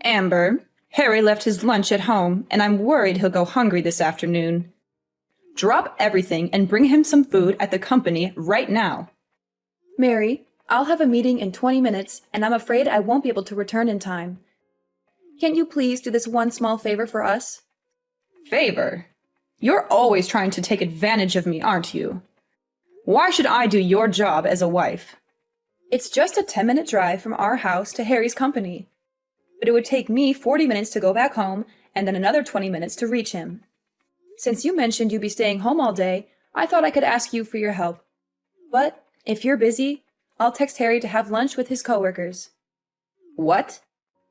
Amber, Harry left his lunch at home, and I'm worried he'll go hungry this afternoon. Drop everything and bring him some food at the company right now. Mary, I'll have a meeting in 20 minutes, and I'm afraid I won't be able to return in time. Can't you please do this one small favor for us? Favor? You're always trying to take advantage of me, aren't you? Why should I do your job as a wife? It's just a 10-minute drive from our house to Harry's company. But it would take me 40 minutes to go back home and then another 20 minutes to reach him. Since you mentioned you'd be staying home all day, I thought I could ask you for your help. But if you're busy, I'll text Harry to have lunch with his coworkers. What?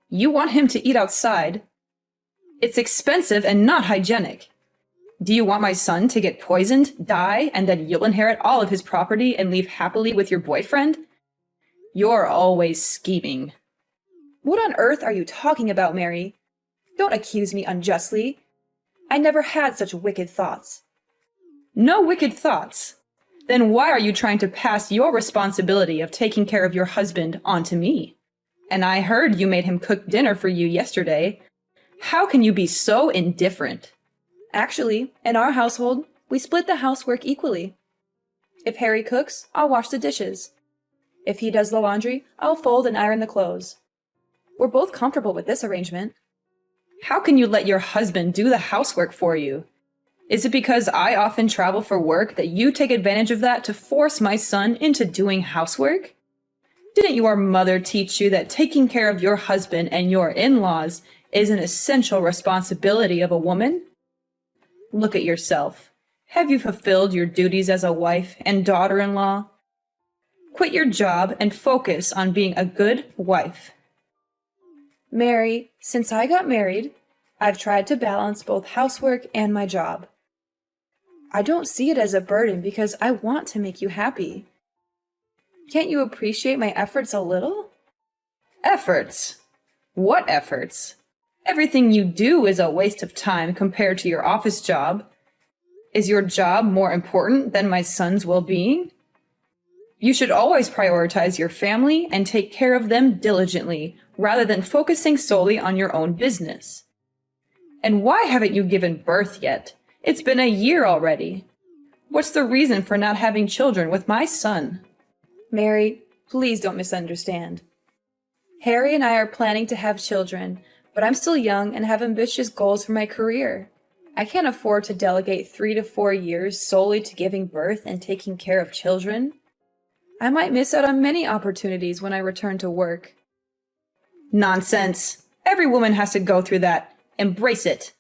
You want him to eat outside? It's expensive and not hygienic. Do you want my son to get poisoned, die, and then you'll inherit all of his property and leave happily with your boyfriend? You're always scheming. What on earth are you talking about, Mary? Don't accuse me unjustly. I never had such wicked thoughts. No wicked thoughts? Then why are you trying to pass your responsibility of taking care of your husband onto me? And I heard you made him cook dinner for you yesterday. How can you be so indifferent? Actually, in our household, we split the housework equally. If Harry cooks, I'll wash the dishes. If he does the laundry, I'll fold and iron the clothes. We're both comfortable with this arrangement. How can you let your husband do the housework for you? Is it because I often travel for work that you take advantage of that to force my son into doing housework? Didn't your mother teach you that taking care of your husband and your in-laws is an essential responsibility of a woman? Look at yourself. Have you fulfilled your duties as a wife and daughter-in-law? Quit your job and focus on being a good wife. Mary, since I got married, I've tried to balance both housework and my job. I don't see it as a burden because I want to make you happy. Can't you appreciate my efforts a little? Efforts? What efforts? Everything you do is a waste of time compared to your office job. Is your job more important than my son's well-being? You should always prioritize your family and take care of them diligently, rather than focusing solely on your own business. And why haven't you given birth yet? It's been a year already. What's the reason for not having children with my son? Mary, please don't misunderstand. Harry and I are planning to have children, but I'm still young and have ambitious goals for my career. I can't afford to delegate 3 to 4 years solely to giving birth and taking care of children. I might miss out on many opportunities when I return to work. Nonsense. Every woman has to go through that. Embrace it.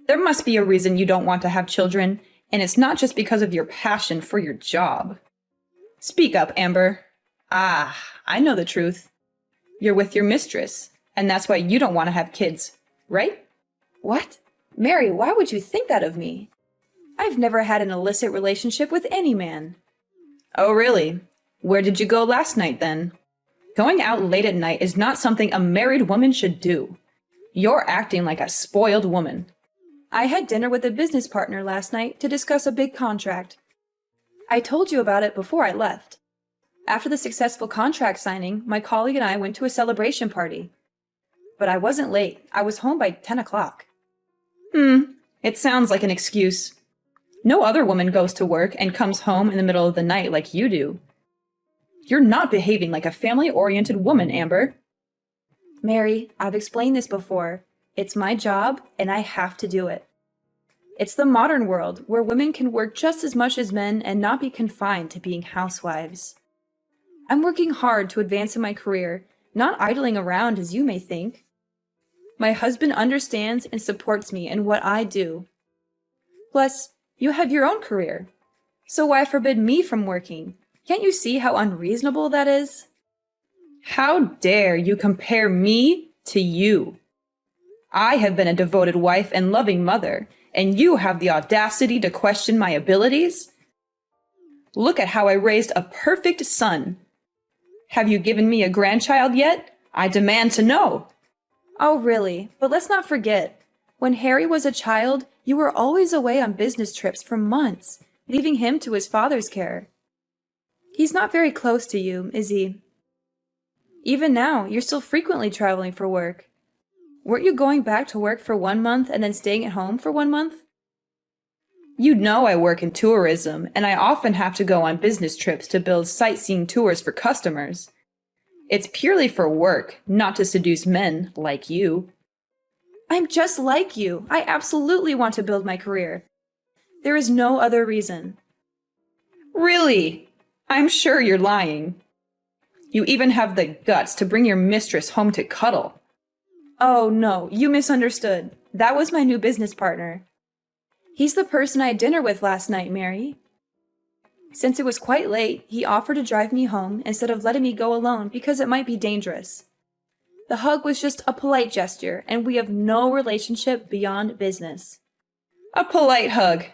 There must be a reason you don't want to have children, and it's not just because of your passion for your job. Speak up, Amber. Ah, I know the truth. You're with your mistress, and that's why you don't want to have kids, right? What? Mary, why would you think that of me? I've never had an illicit relationship with any man. Oh, really? Where did you go last night, then? Going out late at night is not something a married woman should do. You're acting like a spoiled woman. I had dinner with a business partner last night to discuss a big contract. I told you about it before I left. After the successful contract signing, my colleague and I went to a celebration party. But I wasn't late. I was home by 10 o'clock. It sounds like an excuse. No other woman goes to work and comes home in the middle of the night like you do. You're not behaving like a family-oriented woman, Amber. Mary, I've explained this before. It's my job, and I have to do it. It's the modern world, where women can work just as much as men and not be confined to being housewives. I'm working hard to advance in my career, not idling around as you may think. My husband understands and supports me in what I do. Plus, you have your own career. So why forbid me from working? Can't you see how unreasonable that is? How dare you compare me to you? I have been a devoted wife and loving mother, and you have the audacity to question my abilities? Look at how I raised a perfect son. Have you given me a grandchild yet? I demand to know. Oh, really? But let's not forget, when Harry was a child, you were always away on business trips for months, leaving him to his father's care. He's not very close to you, is he? Even now, you're still frequently traveling for work. Weren't you going back to work for 1 month and then staying at home for 1 month? You know I work in tourism, and I often have to go on business trips to build sightseeing tours for customers. It's purely for work, not to seduce men like you. I'm just like you. I absolutely want to build my career. There is no other reason. Really? I'm sure you're lying. You even have the guts to bring your mistress home to cuddle. Oh no, you misunderstood. That was my new business partner. He's the person I had dinner with last night, Mary. Since it was quite late, he offered to drive me home instead of letting me go alone because it might be dangerous. The hug was just a polite gesture, and we have no relationship beyond business. A polite hug.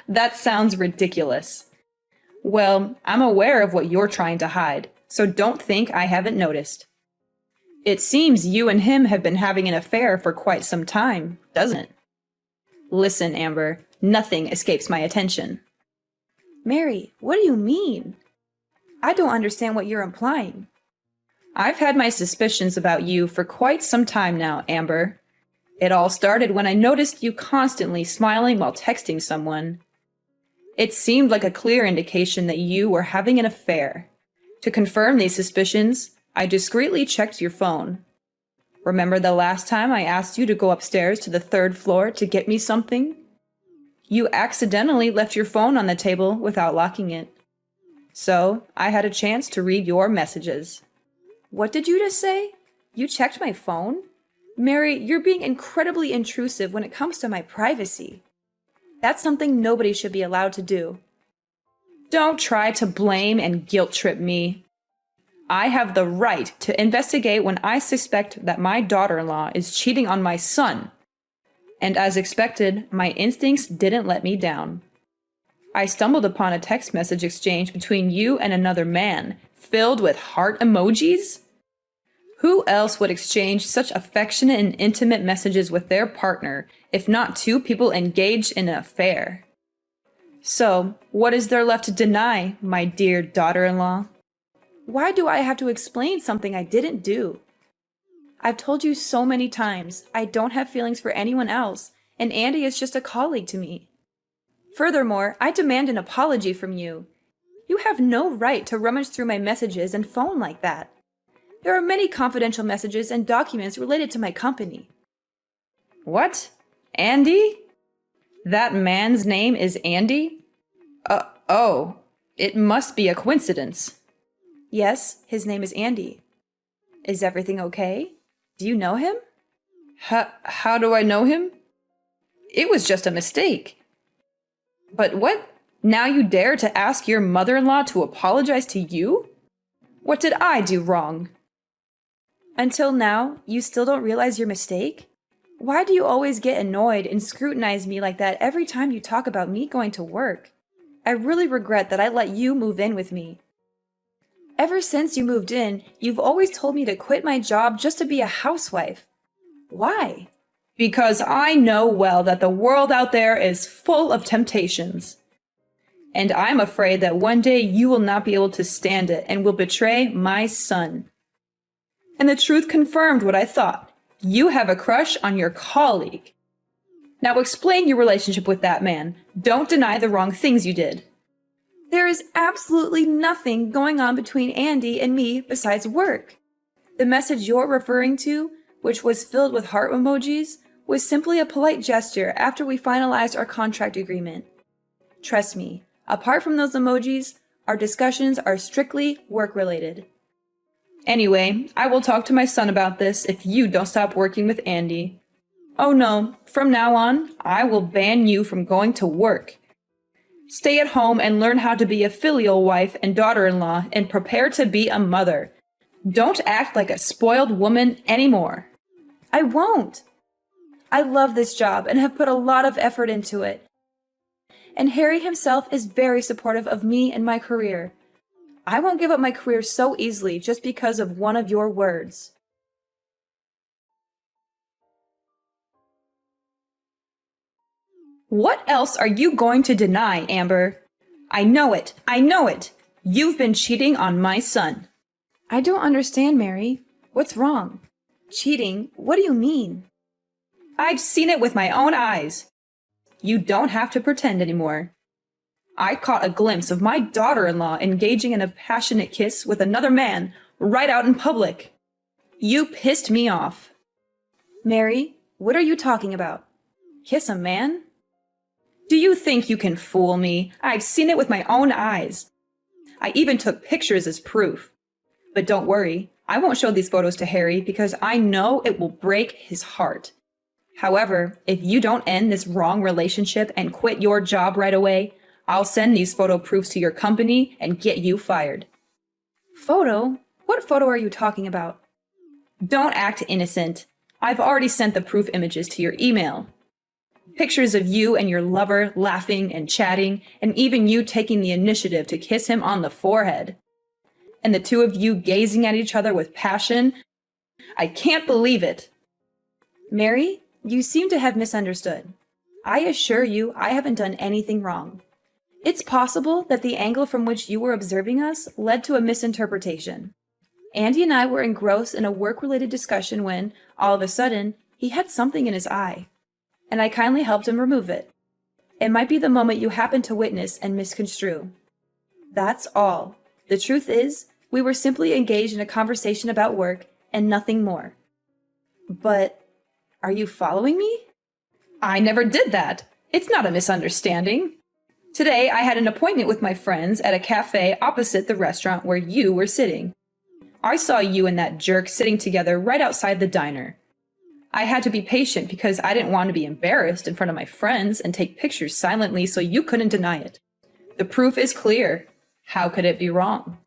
That sounds ridiculous. Well, I'm aware of what you're trying to hide, so don't think I haven't noticed. It seems you and him have been having an affair for quite some time, doesn't it? Listen, Amber, nothing escapes my attention. Mary, what do you mean? I don't understand what you're implying. I've had my suspicions about you for quite some time now, Amber. It all started when I noticed you constantly smiling while texting someone. It seemed like a clear indication that you were having an affair. To confirm these suspicions, I discreetly checked your phone. Remember the last time I asked you to go upstairs to the 3rd floor to get me something? You accidentally left your phone on the table without locking it. So, I had a chance to read your messages. What did you just say? You checked my phone? Mary, you're being incredibly intrusive when it comes to my privacy. That's something nobody should be allowed to do. Don't try to blame and guilt trip me. I have the right to investigate when I suspect that my daughter-in-law is cheating on my son. And as expected, my instincts didn't let me down. I stumbled upon a text message exchange between you and another man, filled with heart emojis? Who else would exchange such affectionate and intimate messages with their partner, if not two people engaged in an affair? So, what is there left to deny, my dear daughter-in-law? Why do I have to explain something I didn't do? I've told you so many times, I don't have feelings for anyone else, and Andy is just a colleague to me. Furthermore, I demand an apology from you. You have no right to rummage through my messages and phone like that. There are many confidential messages and documents related to my company. What? Andy? That man's name is Andy? Oh, it must be a coincidence. Yes, his name is Andy. Is everything okay? Do you know him? How do I know him? It was just a mistake. But what? Now you dare to ask your mother-in-law to apologize to you? What did I do wrong? Until now, you still don't realize your mistake? Why do you always get annoyed and scrutinize me like that every time you talk about me going to work? I really regret that I let you move in with me. Ever since you moved in, you've always told me to quit my job just to be a housewife. Why? Because I know well that the world out there is full of temptations. And I'm afraid that one day you will not be able to stand it and will betray my son. And the truth confirmed what I thought. You have a crush on your colleague. Now explain your relationship with that man. Don't deny the wrong things you did. There is absolutely nothing going on between Andy and me besides work. The message you're referring to, which was filled with heart emojis, was simply a polite gesture after we finalized our contract agreement. Trust me, apart from those emojis, our discussions are strictly work-related. Anyway, I will talk to my son about this if you don't stop working with Andy. Oh no, from now on, I will ban you from going to work. Stay at home and learn how to be a filial wife and daughter-in-law and prepare to be a mother. Don't act like a spoiled woman anymore. I won't. I love this job and have put a lot of effort into it. And Harry himself is very supportive of me and my career. I won't give up my career so easily just because of one of your words. What else are you going to deny, Amber? I know it. I know it. You've been cheating on my son. I don't understand, Mary. What's wrong? Cheating? What do you mean? I've seen it with my own eyes. You don't have to pretend anymore. I caught a glimpse of my daughter-in-law engaging in a passionate kiss with another man right out in public. You pissed me off. Mary, what are you talking about? Kiss a man? Do you think you can fool me? I've seen it with my own eyes. I even took pictures as proof. But don't worry, I won't show these photos to Harry because I know it will break his heart. However, if you don't end this wrong relationship and quit your job right away, I'll send these photo proofs to your company and get you fired. Photo? What photo are you talking about? Don't act innocent. I've already sent the proof images to your email. Pictures of you and your lover laughing and chatting, and even you taking the initiative to kiss him on the forehead. And the two of you gazing at each other with passion. I can't believe it. Mary, you seem to have misunderstood. I assure you I haven't done anything wrong. It's possible that the angle from which you were observing us led to a misinterpretation. Andy and I were engrossed in a work-related discussion when, all of a sudden, he had something in his eye, and I kindly helped him remove it. It might be the moment you happened to witness and misconstrue. That's all. The truth is, we were simply engaged in a conversation about work and nothing more. But, are you following me? I never did that. It's not a misunderstanding. Today, I had an appointment with my friends at a cafe opposite the restaurant where you were sitting. I saw you and that jerk sitting together right outside the diner. I had to be patient because I didn't want to be embarrassed in front of my friends and take pictures silently so you couldn't deny it. The proof is clear. How could it be wrong?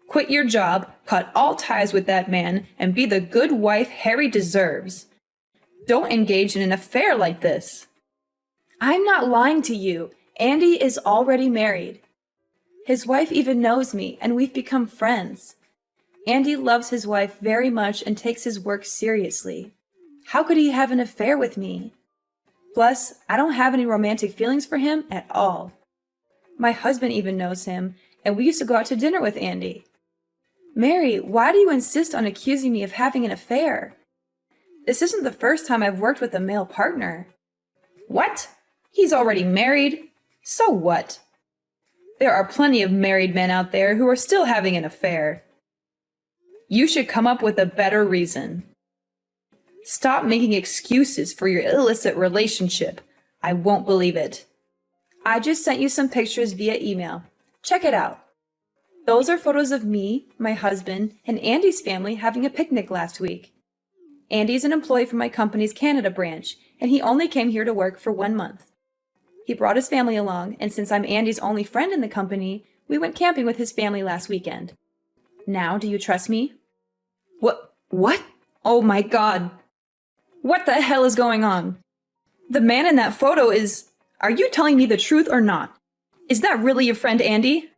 Quit your job, cut all ties with that man, and be the good wife Harry deserves. Don't engage in an affair like this. I'm not lying to you. Andy is already married. His wife even knows me, and we've become friends. Andy loves his wife very much and takes his work seriously. How could he have an affair with me? Plus, I don't have any romantic feelings for him at all. My husband even knows him, and we used to go out to dinner with Andy. Mary, why do you insist on accusing me of having an affair? This isn't the first time I've worked with a male partner. What? He's already married? So what? There are plenty of married men out there who are still having an affair. You should come up with a better reason. Stop making excuses for your illicit relationship. I won't believe it. I just sent you some pictures via email. Check it out. Those are photos of me, my husband, and Andy's family having a picnic last week. Andy's an employee for my company's Canada branch, and he only came here to work for 1 month. He brought his family along, and since I'm Andy's only friend in the company, we went camping with his family last weekend. Now, do you trust me? What? Oh my God. What the hell is going on? The man in that photo is... Are you telling me the truth or not? Is that really your friend Andy?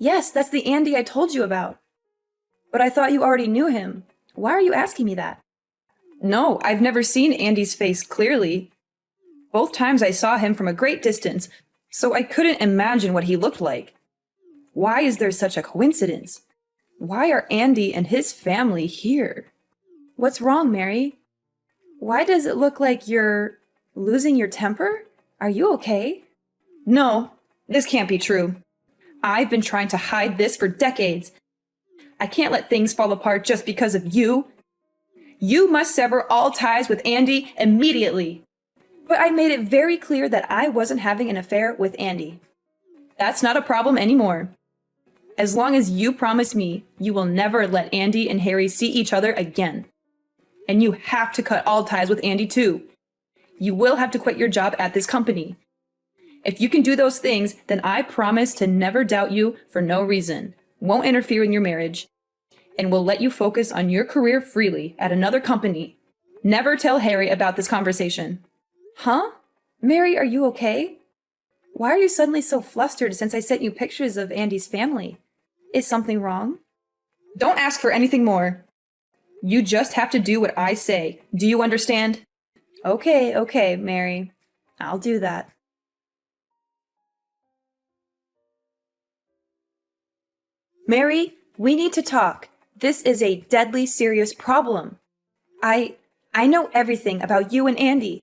Yes, that's the Andy I told you about. But I thought you already knew him. Why are you asking me that? No, I've never seen Andy's face clearly. Both times I saw him from a great distance, so I couldn't imagine what he looked like. Why is there such a coincidence? Why are Andy and his family here? What's wrong, Mary? Why does it look like you're losing your temper? Are you okay? No, this can't be true. I've been trying to hide this for decades. I can't let things fall apart just because of you. You must sever all ties with Andy immediately. But I made it very clear that I wasn't having an affair with Andy. That's not a problem anymore. As long as you promise me you will never let Andy and Harry see each other again. And you have to cut all ties with Andy too. You will have to quit your job at this company. If you can do those things, then I promise to never doubt you for no reason, won't interfere in your marriage, and will let you focus on your career freely at another company. Never tell Harry about this conversation. Huh? Mary, are you okay? Why are you suddenly so flustered since I sent you pictures of Andy's family? Is something wrong? Don't ask for anything more. You just have to do what I say. Do you understand? Okay, Mary. I'll do that. Mary, we need to talk. This is a deadly serious problem. I know everything about you and Andy.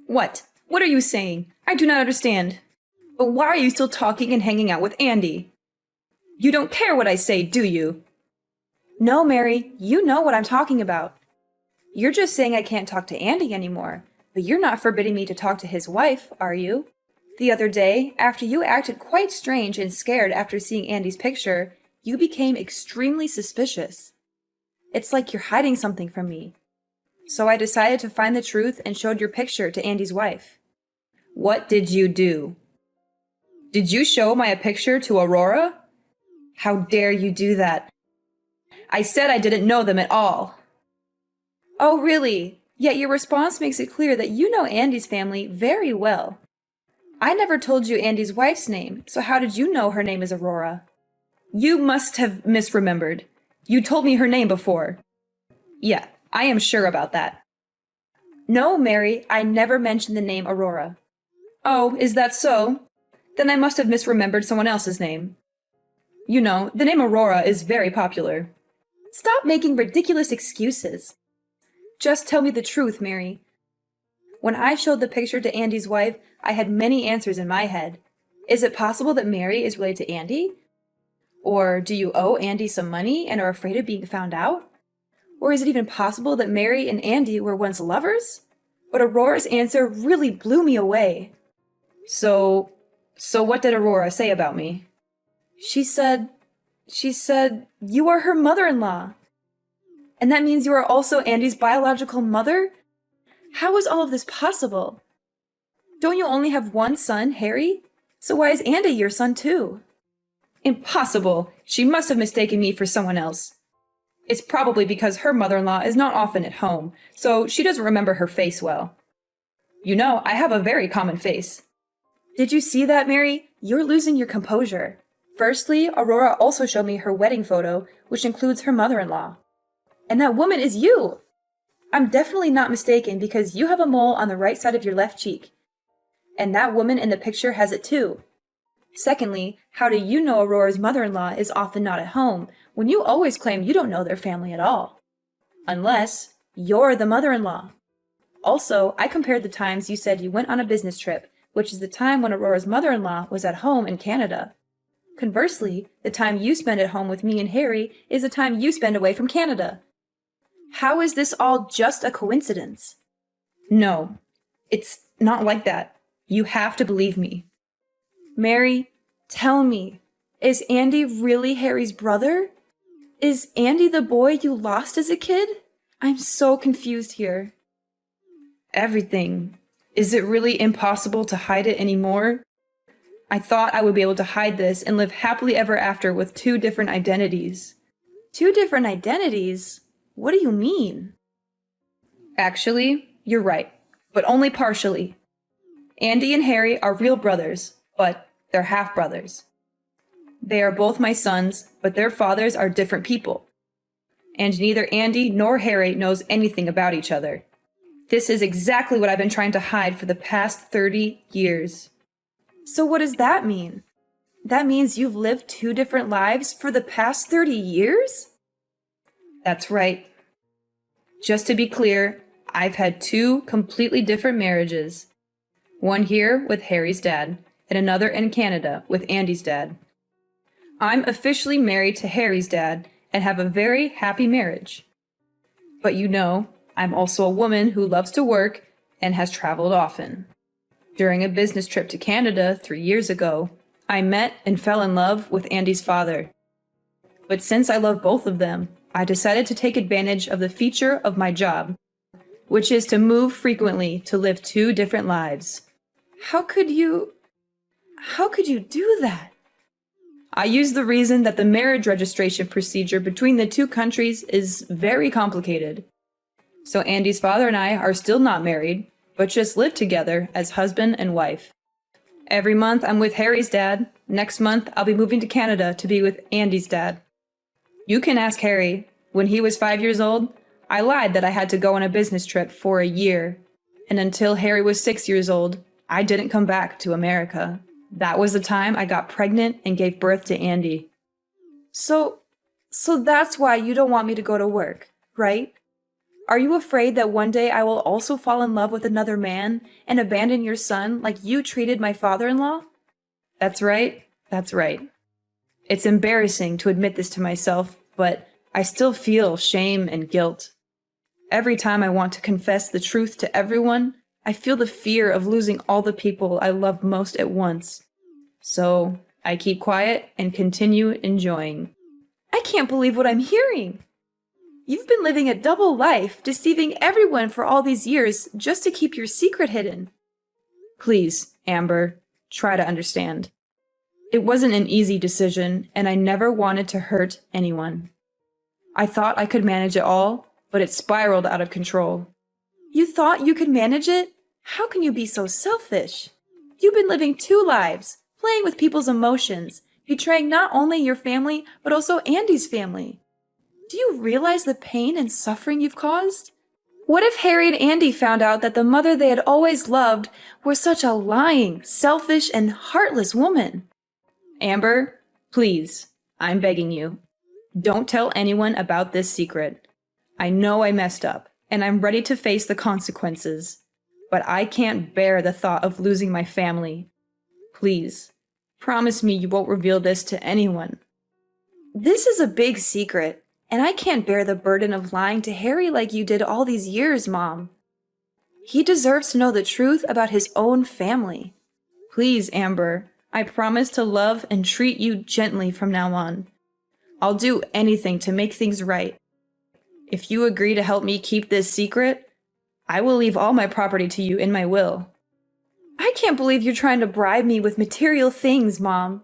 What? What are you saying? I do not understand. But why are you still talking and hanging out with Andy? You don't care what I say, do you? No, Mary, you know what I'm talking about. You're just saying I can't talk to Andy anymore, but you're not forbidding me to talk to his wife, are you? The other day, after you acted quite strange and scared after seeing Andy's picture, you became extremely suspicious. It's like you're hiding something from me. So I decided to find the truth and showed your picture to Andy's wife. What did you do? Did you show my picture to Aurora? How dare you do that? I said I didn't know them at all. Oh, really? Yet your response makes it clear that you know Andy's family very well. I never told you Andy's wife's name, so how did you know her name is Aurora? You must have misremembered. You told me her name before. Yeah, I am sure about that. No, Mary, I never mentioned the name Aurora. Oh, is that so? Then I must have misremembered someone else's name. You know, the name Aurora is very popular. Stop making ridiculous excuses. Just tell me the truth, Mary. When I showed the picture to Andy's wife, I had many answers in my head. Is it possible that Mary is related to Andy? Or do you owe Andy some money and are afraid of being found out? Or is it even possible that Mary and Andy were once lovers? But Aurora's answer really blew me away. So what did Aurora say about me? She said, you are her mother-in-law. And that means you are also Andy's biological mother? How is all of this possible? Don't you only have one son, Harry? So why is Andy your son too? Impossible! She must have mistaken me for someone else. It's probably because her mother-in-law is not often at home, so she doesn't remember her face well. You know, I have a very common face. Did you see that, Mary? You're losing your composure. Firstly, Aurora also showed me her wedding photo, which includes her mother-in-law. And that woman is you! I'm definitely not mistaken because you have a mole on the right side of your left cheek. And that woman in the picture has it too. Secondly, how do you know Aurora's mother-in-law is often not at home when you always claim you don't know their family at all? Unless you're the mother-in-law. Also, I compared the times you said you went on a business trip, which is the time when Aurora's mother-in-law was at home in Canada. Conversely, the time you spend at home with me and Harry is the time you spend away from Canada. How is this all just a coincidence? No, it's not like that. You have to believe me. Mary, tell me, is Andy really Harry's brother? Is Andy the boy you lost as a kid? I'm so confused here. Everything. Is it really impossible to hide it anymore? I thought I would be able to hide this and live happily ever after with 2 different identities. 2 different identities? What do you mean? Actually, you're right, but only partially. Andy and Harry are real brothers, but they're half-brothers. They are both my sons, but their fathers are different people. And neither Andy nor Harry knows anything about each other. This is exactly what I've been trying to hide for the past 30 years. So what does that mean? That means you've lived 2 different lives for the past 30 years? That's right. Just to be clear, I've had 2 completely different marriages. One here with Harry's dad, and another in Canada with Andy's dad. I'm officially married to Harry's dad and have a very happy marriage. But you know, I'm also a woman who loves to work and has traveled often. During a business trip to Canada 3 years ago, I met and fell in love with Andy's father. But since I love both of them, I decided to take advantage of the feature of my job, which is to move frequently to live 2 different lives. How could you do that? I use the reason that the marriage registration procedure between the 2 countries is very complicated. So Andy's father and I are still not married, but just live together as husband and wife. Every month I'm with Harry's dad. Next month I'll be moving to Canada to be with Andy's dad. You can ask Harry. When he was 5 years old, I lied that I had to go on a business trip for a year. And until Harry was 6 years old, I didn't come back to America. That was the time I got pregnant and gave birth to Andy. So that's why you don't want me to go to work, right? Are you afraid that one day I will also fall in love with another man and abandon your son like you treated my father-in-law? That's right. That's right. It's embarrassing to admit this to myself, but I still feel shame and guilt. Every time I want to confess the truth to everyone, I feel the fear of losing all the people I love most at once. So I keep quiet and continue enjoying. I can't believe what I'm hearing. You've been living a double life, deceiving everyone for all these years just to keep your secret hidden. Please, Amber, try to understand. It wasn't an easy decision, and I never wanted to hurt anyone. I thought I could manage it all, but it spiraled out of control. You thought you could manage it? How can you be so selfish? You've been living two lives, playing with people's emotions, betraying not only your family, but also Andy's family. Do you realize the pain and suffering you've caused? What if Harry and Andy found out that the mother they had always loved was such a lying, selfish, and heartless woman? Amber, please, I'm begging you. Don't tell anyone about this secret. I know I messed up, and I'm ready to face the consequences. But I can't bear the thought of losing my family. Please, promise me you won't reveal this to anyone. This is a big secret, and I can't bear the burden of lying to Harry like you did all these years, Mom. He deserves to know the truth about his own family. Please, Amber, I promise to love and treat you gently from now on. I'll do anything to make things right. If you agree to help me keep this secret, I will leave all my property to you in my will. I can't believe you're trying to bribe me with material things, Mom.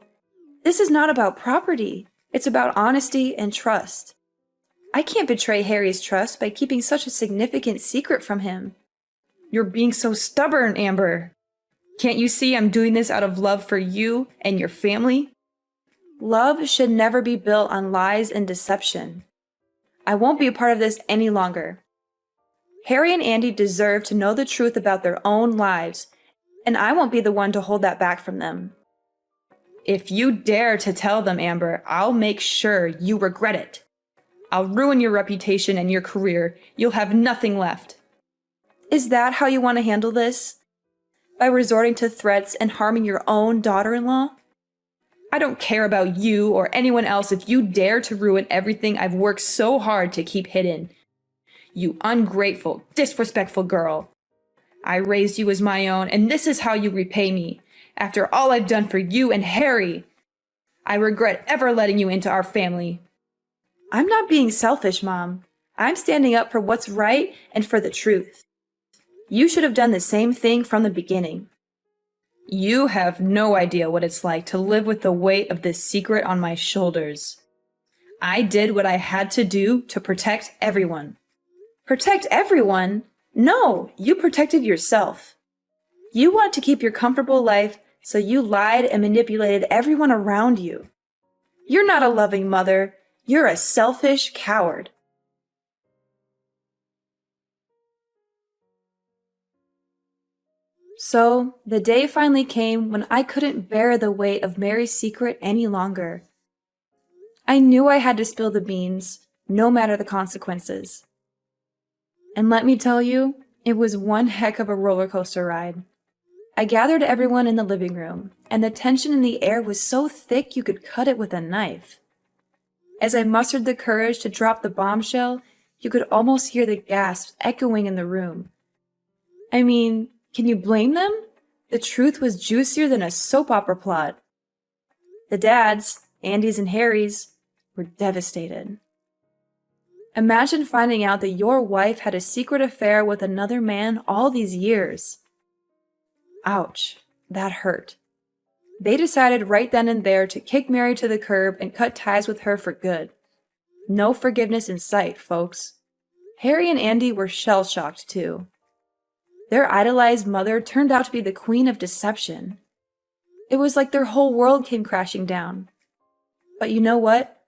This is not about property. It's about honesty and trust. I can't betray Harry's trust by keeping such a significant secret from him. You're being so stubborn, Amber. Can't you see I'm doing this out of love for you and your family? Love should never be built on lies and deception. I won't be a part of this any longer. Harry and Andy deserve to know the truth about their own lives, and I won't be the one to hold that back from them. If you dare to tell them, Amber, I'll make sure you regret it. I'll ruin your reputation and your career. You'll have nothing left. Is that how you want to handle this? By resorting to threats and harming your own daughter-in-law? I don't care about you or anyone else if you dare to ruin everything I've worked so hard to keep hidden. You ungrateful, disrespectful girl. I raised you as my own, and this is how you repay me, after all I've done for you and Harry. I regret ever letting you into our family. I'm not being selfish, Mom. I'm standing up for what's right and for the truth. You should have done the same thing from the beginning. You have no idea what it's like to live with the weight of this secret on my shoulders. I did what I had to do to protect everyone. Protect everyone? No, you protected yourself. You want to keep your comfortable life, so you lied and manipulated everyone around you. You're not a loving mother. You're a selfish coward. So, the day finally came when I couldn't bear the weight of Mary's secret any longer. I knew I had to spill the beans, no matter the consequences. And let me tell you, it was one heck of a roller coaster ride. I gathered everyone in the living room, and the tension in the air was so thick you could cut it with a knife. As I mustered the courage to drop the bombshell, you could almost hear the gasps echoing in the room. I mean, can you blame them? The truth was juicier than a soap opera plot. The dads, Andy's and Harry's, were devastated. Imagine finding out that your wife had a secret affair with another man all these years. Ouch, that hurt. They decided right then and there to kick Mary to the curb and cut ties with her for good. No forgiveness in sight, folks. Harry and Andy were shell-shocked too. Their idolized mother turned out to be the queen of deception. It was like their whole world came crashing down. But you know what?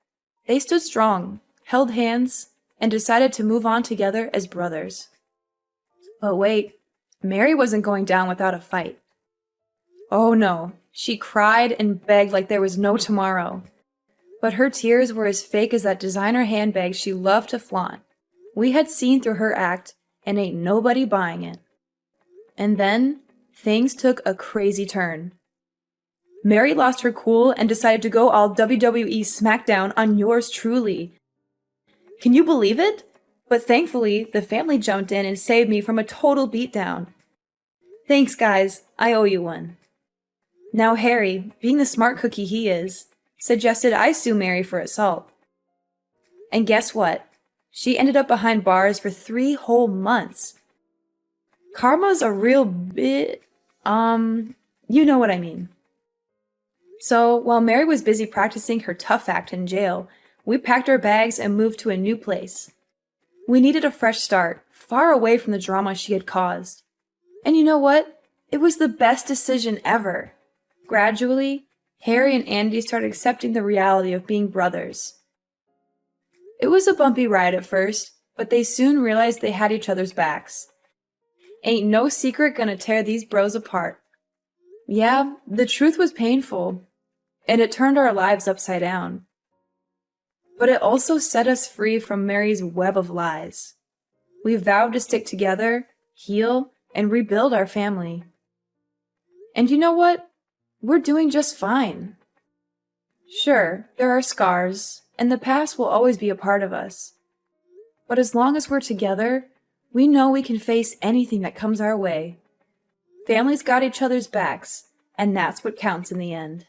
They stood strong, held hands, and decided to move on together as brothers. But wait, Mary wasn't going down without a fight. Oh no, she cried and begged like there was no tomorrow. But her tears were as fake as that designer handbag she loved to flaunt. We had seen through her act, and ain't nobody buying it. And then, things took a crazy turn. Mary lost her cool and decided to go all WWE SmackDown on yours truly. Can you believe it? But thankfully, the family jumped in and saved me from a total beatdown. Thanks, guys. I owe you one. Now Harry, being the smart cookie he is, suggested I sue Mary for assault. And guess what? She ended up behind bars for 3 whole months. Karma's a real bit, you know what I mean. So, while Mary was busy practicing her tough act in jail, we packed our bags and moved to a new place. We needed a fresh start, far away from the drama she had caused. And you know what? It was the best decision ever. Gradually, Harry and Andy started accepting the reality of being brothers. It was a bumpy ride at first, but they soon realized they had each other's backs. Ain't no secret gonna tear these bros apart. Yeah, the truth was painful, and it turned our lives upside down. But it also set us free from Mary's web of lies. We vowed to stick together, heal, and rebuild our family. And you know what? We're doing just fine. Sure, there are scars, and the past will always be a part of us. But as long as we're together, we know we can face anything that comes our way. Families got each other's backs, and that's what counts in the end.